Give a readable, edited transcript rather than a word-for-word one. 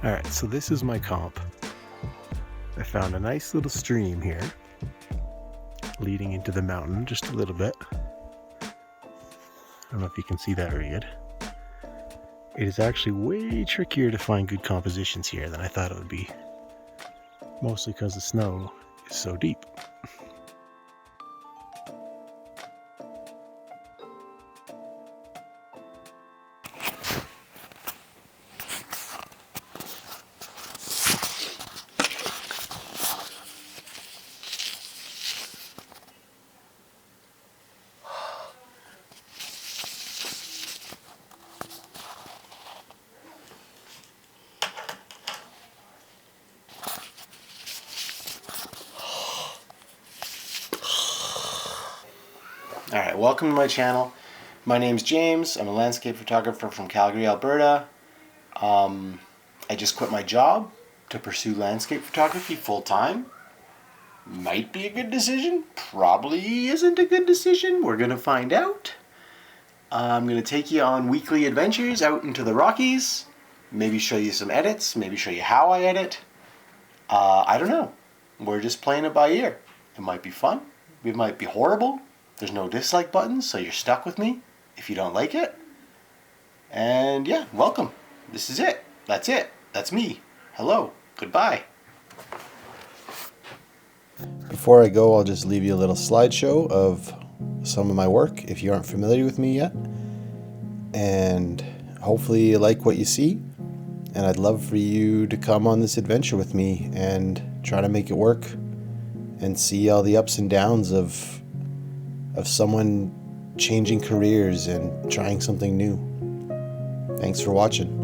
Alright, so this is my comp. I found a nice little stream here, leading into the mountain just a little bit. I don't know if you can see that very good. It is actually way trickier to find good compositions here than I thought it would be. Mostly because the snow is so deep. Alright, welcome to my channel. My name's James. I'm a landscape photographer from Calgary, Alberta. I just quit my job to pursue landscape photography full-time. Might be a good decision. Probably isn't a good decision. We're going to find out. I'm going to take you on weekly adventures out into the Rockies. Maybe show you some edits. Maybe show you how I edit. I don't know. We're just playing it by ear. It might be fun. It might be horrible. There's no dislike button, so you're stuck with me if you don't like it. And yeah, welcome. This is it. That's it. That's me. Hello. Goodbye. Before I go, I'll just leave you a little slideshow of some of my work if you aren't familiar with me yet. And hopefully you like what you see. And I'd love for you to come on this adventure with me and try to make it work and see all the ups and downs of someone changing careers and trying something new. Thanks for watching.